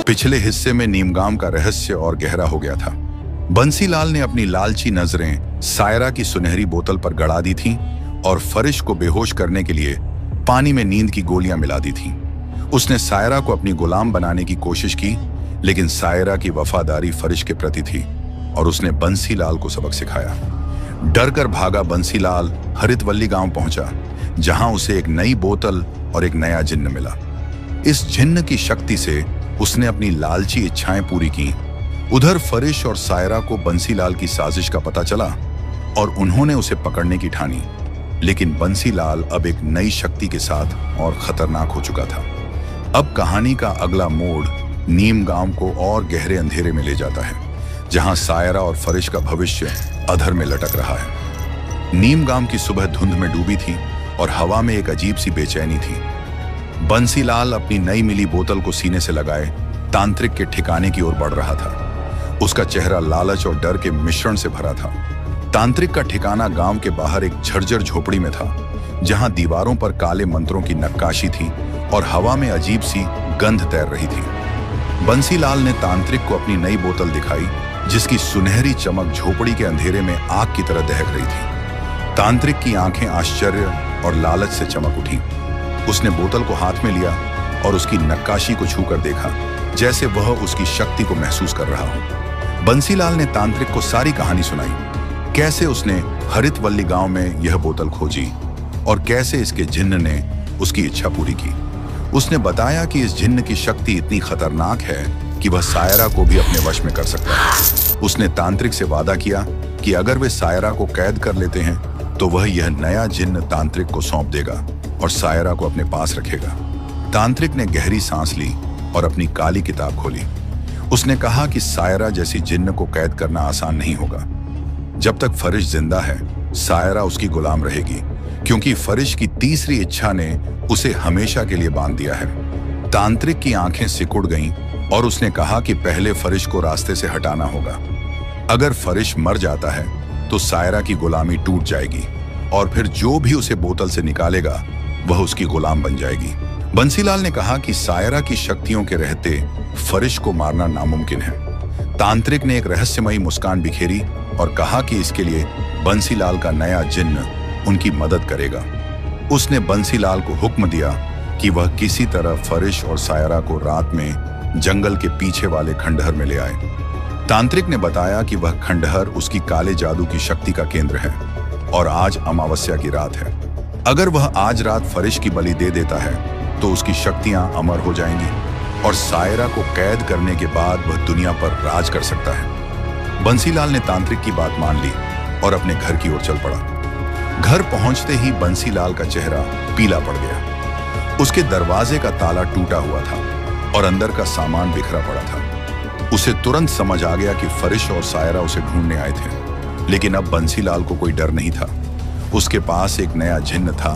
पिछले हिस्से में नीमगाम का रहस्य और गहरा हो गया था। बंसीलाल ने अपनी लालची नजरें सायरा की सुनहरी बोतल पर गड़ा दी थीं और फरिश को बेहोश करने के लिए पानी में नींद की गोलियां मिला दी थीं। उसने सायरा को अपनी गुलाम बनाने की कोशिश की, लेकिन सायरा की वफादारी फरिश के प्रति थी और उसने बंसीलाल को सबक सिखाया। डर कर भागा बंसीलाल हरितवल्ली गांव पहुंचा, जहां उसे एक नई बोतल और एक नया जिन्न मिला। इस जिन्न की शक्ति से उसने अपनी लालची इच्छाएं पूरी की। उधर फरिश और सायरा को बंसीलाल की साजिश का पता चला और उन्होंने उसे पकड़ने की ठानी, लेकिन बंसीलाल अब एक नई शक्ति के साथ और खतरनाक हो चुका था। अब कहानी का अगला मोड़ नीमगाम को और गहरे अंधेरे में ले जाता है, जहां सायरा और फरिश का भविष्य अधर में लटक रहा है। नीमगाम की सुबह धुंध में डूबी थी और हवा में एक अजीब सी बेचैनी थी। बंसीलाल अपनी नई मिली बोतल को सीने से लगाए तांत्रिक के ठिकाने की ओर बढ़ रहा था। उसका चेहरा लालच और डर के मिश्रण से भरा था। तांत्रिक का ठिकाना गांव के बाहर एक झरझर झोपड़ी में था, जहां दीवारों पर काले मंत्रों की नक्काशी थी और हवा में अजीब सी गंध तैर रही थी। बंसीलाल ने तांत्रिक को अपनी नई बोतल दिखाई, जिसकी सुनहरी चमक झोपड़ी के अंधेरे में आग की तरह दहक रही थी। तांत्रिक की आंखें आश्चर्य और लालच से चमक उठी। उसने बोतल को हाथ में लिया और उसकी नक्काशी को छूकर देखा, जैसे वह उसकी शक्ति को महसूस कर रहा हो। बंसीलाल ने तांत्रिक को सारी कहानी सुनाई, कैसे उसने हरितवल्ली गांव में यह बोतल खोजी और कैसे इसके जिन्न ने उसकी इच्छा पूरी की। उसने बताया कि इस जिन्न की शक्ति इतनी खतरनाक है कि वह सायरा को भी अपने वश में कर सकता है। उसने तांत्रिक से वादा किया कि अगर वे सायरा को कैद कर लेते हैं तो वह यह नया जिन्न तांत्रिक को सौंप देगा और सायरा को अपने पास रखेगा। तांत्रिक ने गहरी सांस ली और अपनी काली किताब खोली। उसने कहा कि सायरा जैसी जिन्न को कैद करना आसान नहीं होगा। जब तक फरिश जिंदा है, सायरा उसकी गुलाम रहेगी, क्योंकि फरिश की तीसरी इच्छा ने उसे हमेशा के लिए बांध दिया है। तांत्रिक की आंखें सिकुड़ गईं और उसने कहा कि पहले फरिश को रास्ते से हटाना होगा। अगर फरिश मर जाता है तो सायरा की गुलामी टूट जाएगी और फिर जो भी उसे बोतल से निकालेगा वह उसकी गुलाम बन जाएगी। बंसीलाल ने कहा कि सायरा की शक्तियों के रहते फरिश को मारना नामुमकिन है। तांत्रिक ने एक रहस्यमयी मुस्कान बिखेरी और कहा कि इसके लिए बंसीलाल का नया जिन्न उनकी मदद करेगा। उसने बंसीलाल को हुक्म दिया कि वह किसी तरह फरिश और सायरा को रात में जंगल के पीछे वाले खंडहर में ले आए। तांत्रिक ने बताया कि वह खंडहर उसकी काले जादू की शक्ति का केंद्र है और आज अमावस्या की रात है। अगर वह आज रात फरिश की बलि दे देता है तो उसकी शक्तियां अमर हो जाएंगी और सायरा को कैद करने के बाद वह दुनिया पर राज कर सकता है। बंसीलाल ने तांत्रिक की बात मान ली और अपने घर की ओर चल पड़ा। घर पहुंचते ही बंसीलाल का चेहरा पीला पड़ गया। उसके दरवाजे का ताला टूटा हुआ था और अंदर का सामान बिखरा पड़ा था। उसे तुरंत समझ आ गया कि फरिश और सायरा उसे ढूंढने आए थे, लेकिन अब बंसीलाल को कोई डर नहीं था। उसके पास एक नया जिन्न था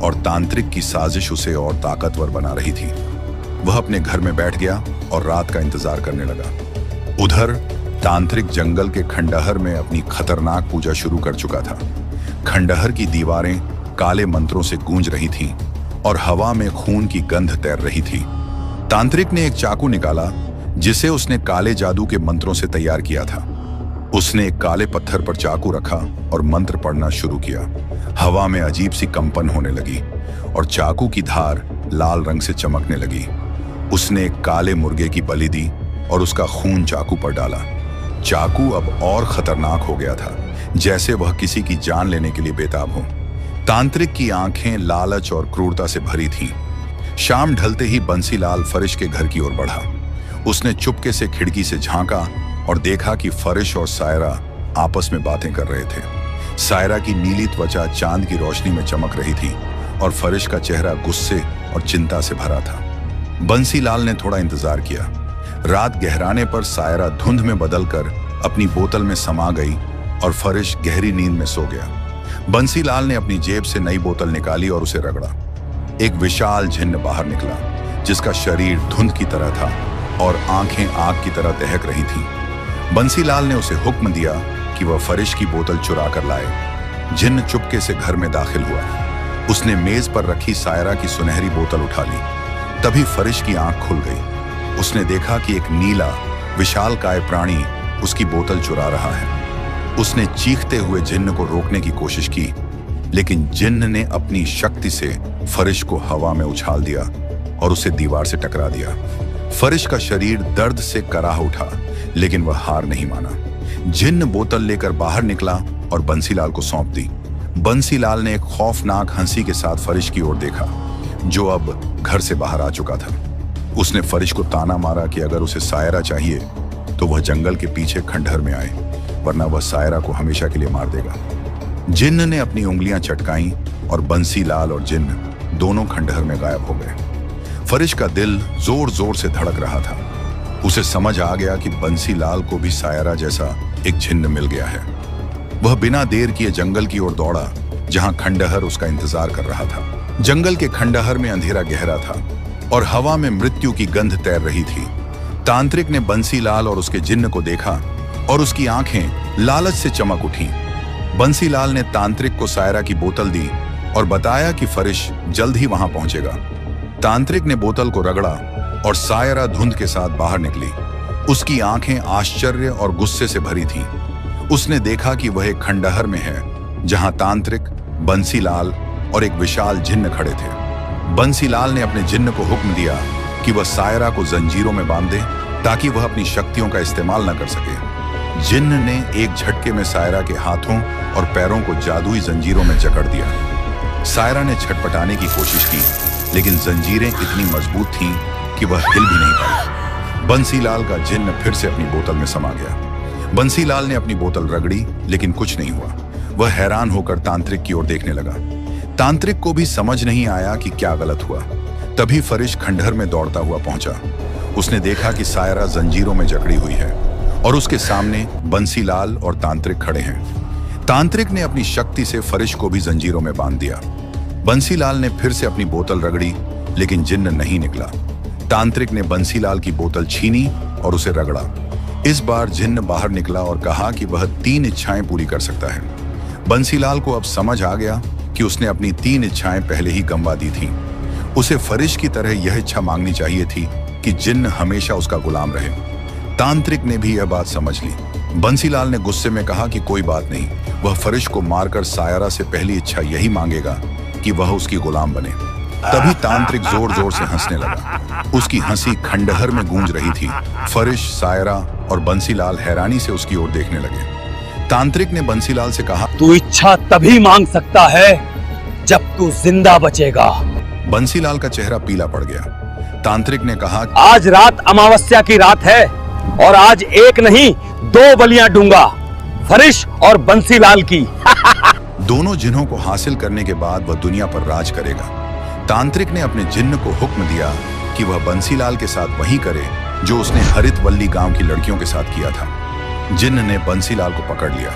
और तांत्रिक की साजिश उसे और ताकतवर बना रही थी। वह अपने घर में बैठ गया और रात का इंतजार करने लगा। उधर तांत्रिक जंगल के खंडहर में अपनी खतरनाक पूजा शुरू कर चुका था। खंडहर की दीवारें काले मंत्रों से गूंज रही थीं और हवा में खून की गंध तैर रही थी। तांत्रिक ने एक चाकू निकाला, जिसे उसने काले जादू के मंत्रों से तैयार किया था। उसने एक काले पत्थर पर चाकू रखा और मंत्र पढ़ना शुरू किया। हवा में अजीब सी कंपन होने लगी और चाकू की धार लाल रंग से चमकने लगी। उसने एक काले मुर्गे की बलि दी और उसका खून चाकू पर डाला। चाकू अब और खतरनाक हो गया था, जैसे वह किसी की जान लेने के लिए बेताब हो। तांत्रिक की आंखें लालच और क्रूरता से भरी थीं। शाम ढलते ही बंसीलाल फरिश के घर की ओर बढ़ा। उसने चुपके से खिड़की से झांका और देखा कि फरिश और सायरा आपस में बातें कर रहे थे। सायरा की नीली त्वचा चांद की रोशनी में चमक रही थी और फरिश का चेहरा गुस्से और चिंता से भरा था। बंसीलाल ने थोड़ा इंतजार किया। रात गहराने पर सायरा धुंध में बदलकर अपनी बोतल में समा गई और फरिश गहरी नींद में सो गया। बंसीलाल ने अपनी जेब से नई बोतल निकाली और उसे रगड़ा। एक विशाल जिन्न बाहर निकला, जिसका शरीर धुंध की तरह था और आंखें आग की तरह दहक रही थीं। बंसीलाल ने उसे हुक्म दिया कि वह फरिश की बोतल चुरा कर लाए। जिन्न चुपके से घर में दाखिल हुआ। उसने मेज पर रखी सायरा की सुनहरी बोतल उठा ली। तभी फरिश की आंख खुल गई। उसने देखा कि एक नीला विशालकाय प्राणी उसकी बोतल चुरा रहा है। उसने चीखते हुए जिन्न को रोकने की कोशिश की, लेकिन जिन्न ने अपनी शक्ति से फरिश को हवा में उछाल दिया और उसे दीवार से टकरा दिया। फरिश का शरीर दर्द से कराह उठा, लेकिन वह हार नहीं माना। जिन्न बोतल लेकर बाहर निकला और बंसीलाल को सौंप दी। बंसीलाल ने एक खौफनाक हंसी के साथ फरिश की ओर देखा, जो अब घर से बाहर आ चुका था। उसने फरिश को ताना मारा कि अगर उसे सायरा चाहिए तो वह जंगल के पीछे खंडहर में आए, वरना वह सायरा को हमेशा के लिए मार देगा। जिन्न ने अपनी उंगलियां चटकाईं और बंसीलाल और जिन्न दोनों खंडहर में गायब हो गए। फरिश का दिल जोर जोर से धड़क रहा था। उसे समझ आ गया कि बंसीलाल को भी सायरा जैसा एक जिन्न मिल गया है। वह बिना देर किए जंगल की ओर दौड़ा, जहां खंडहर उसका इंतजार कर रहा था। जंगल के खंडहर में अंधेरा गहरा था और हवा में मृत्यु की गंध तैर रही थी। तांत्रिक ने बंसीलाल और उसके जिन्न को देखा और उसकी आंखें लालच से चमक उठीं। बंसीलाल ने तांत्रिक को सायरा की बोतल दी और बताया कि फरिश जल्द ही वहां पहुंचेगा। तांत्रिक ने बोतल को रगड़ा और सायरा धुंध के साथ बाहर निकली। उसकी आंखें आश्चर्य और गुस्से से भरी थीं। उसने देखा कि वह एक खंडहर में है, जहां तांत्रिक, बंसीलाल और एक विशाल जिन्न खड़े थे। बंसीलाल ने अपने जिन्न को हुक्म दिया कि वह सायरा को जंजीरों में बांध दे, ताकि वह अपनी शक्तियों का इस्तेमाल न कर सके। जिन्न ने एक झटके में सायरा के हाथों और पैरों को जादुई जंजीरों में जकड़ दिया। सायरा ने छटपटाने की कोशिश की, लेकिन जंजीरें इतनी मजबूत थीं कि वह हिल भी नहीं पाई। बंसीलाल का जिन्न फिर से अपनी बोतल में समा गया। बंसीलाल ने अपनी बोतल रगड़ी, लेकिन कुछ नहीं हुआ। वह हैरान होकर तांत्रिक की ओर देखने लगा। तांत्रिक को भी समझ नहीं आया कि क्या गलत हुआ। तभी फरिश खंडहर में दौड़ता हुआ पहुंचा। उसने देखा कि सायरा जंजीरों में जकड़ी हुई है और उसके सामने बंसीलाल और तांत्रिक खड़े हैं। तांत्रिक ने अपनी शक्ति से फरिश को भी जंजीरों में बांध दिया। बंसीलाल ने फिर से अपनी बोतल रगड़ी, लेकिन जिन्न नहीं निकला। तांत्रिक ने बंसीलाल की बोतल छीनी और उसे रगड़ा। इस बार जिन्न बाहर निकला और कहा कि वह 3 इच्छाएं पूरी कर सकता है। बंसीलाल को अब समझ आ गया कि उसने अपनी 3 इच्छाएं पहले ही गंवा दी थीं। उसे फरिश की तरह यह इच्छा मांगनी चाहिए थी कि जिन्न हमेशा उसका गुलाम रहे। तांत्रिक ने भी यह बात समझ ली। बंसीलाल ने गुस्से में कहा कि कोई बात नहीं, वह फरिश को मारकर सायरा से पहली इच्छा यही मांगेगा कि वह उसकी गुलाम बने। तभी तांत्रिक जोर जोर से हंसने लगा। उसकी हंसी खंडहर में गूंज रही थी। फरिश, सायरा और बंसीलाल हैरानी से उसकी ओर देखने लगे। तांत्रिक ने बंसीलाल से कहा, तू इच्छा तभी मांग सकता है जब तू जिंदा बचेगा। बंसीलाल का चेहरा पीला पड़ गया। तांत्रिक ने कहा, आज रात अमावस्या की रात है और आज एक नहीं 2 बलियां दूंगा, फरिश और बंसीलाल की। दोनों जिन्हों को हासिल करने के बाद वह दुनिया पर राज करेगा। तांत्रिक ने अपने जिन्न को हुक्म दिया कि वह बंसीलाल के साथ वही करे जो उसने हरितवल्ली गांव की लड़कियों के साथ किया था। जिन्न ने बंसीलाल को पकड़ लिया।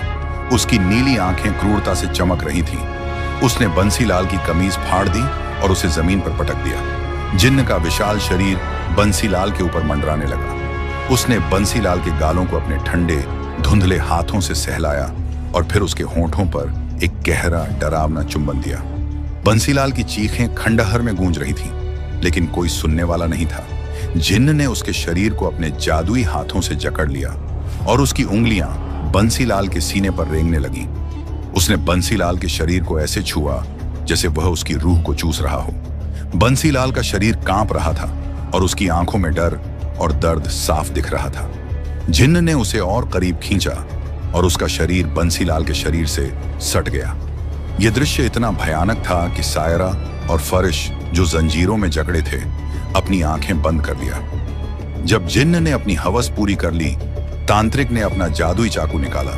उसकी नीली आंखें क्रूरता से चमक रही थीं। उसने बंसीलाल की कमीज फाड़ दी और उसे जमीन पर पटक दिया। जिन्न का विशाल शरीर बंसीलाल के ऊपर मंडराने लगा। उसने बंसीलाल के गालों को अपने ठंडे, धुंधले हाथों से सहलाया और फिर उसके होंठों पर एक गहरा, डरावना चुंबन दिया। बंसीलाल की चीखें खंडहर में गूंज रही थीं, लेकिन कोई सुनने वाला नहीं था। जिन्न ने उसके शरीर को अपने जादुई हाथों से जकड़ लिया और उसकी उंगलियां बंसीलाल के सीने पर रेंगने लगीं। उसने बंसीलाल के शरीर को ऐसे छुआ जैसे वह उसकी रूह को चूस रहा हो। बंसीलाल का शरीर कांप रहा था और उसकी आंखों में डर और दर्द साफ दिख रहा था। जिन्न ने उसे और करीब खींचा और उसका शरीर बंसीलाल के शरीर से सट गया। यह दृश्य इतना भयानक था कि सायरा और फरिश, जो जंजीरों में जकड़े थे, अपनी आंखें बंद कर लिया। जब जिन्न ने अपनी हवस पूरी कर ली, तांत्रिक ने अपना जादुई चाकू निकाला।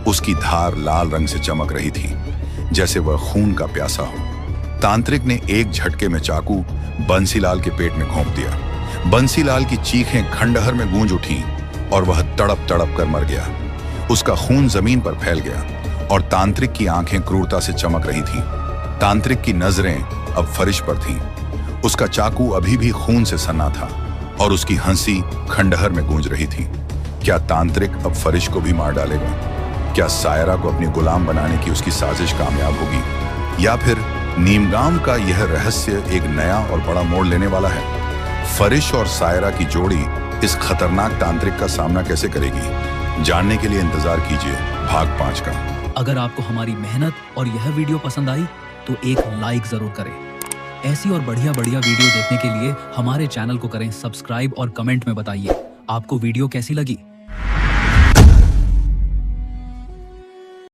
उसकी धार लाल रंग से चमक रही थी, जैसे वह खून का प्यासा हो। तांत्रिक ने एक झटके में चाकू बंसीलाल के पेट में घोंप दिया। बंसीलाल की चीखें खंडहर में गूंज उठीं और वह तड़प तड़प कर मर गया। उसका खून जमीन पर फैल गया और तांत्रिक की आंखें क्रूरता से चमक रही थीं। तांत्रिक की नजरें अब फरिश पर थीं। उसका चाकू अभी भी खून से सना था और उसकी हंसी खंडहर में गूंज रही थी। क्या तांत्रिक अब फरिश को भी मार डालेगा? क्या सायरा को अपनी गुलाम बनाने की उसकी साजिश कामयाब होगी, या फिर नीमगाम का यह रहस्य एक नया और बड़ा मोड़ लेने वाला है? फरिश और सायरा की जोड़ी इस खतरनाक तांत्रिक का सामना कैसे करेगी, जानने के लिए इंतजार कीजिए भाग 5 का। अगर आपको हमारी मेहनत और यह वीडियो पसंद आई तो एक लाइक जरूर करें। ऐसी और बढ़िया बढ़िया वीडियो देखने के लिए हमारे चैनल को करें सब्सक्राइब और कमेंट में बताइए आपको वीडियो कैसी लगी।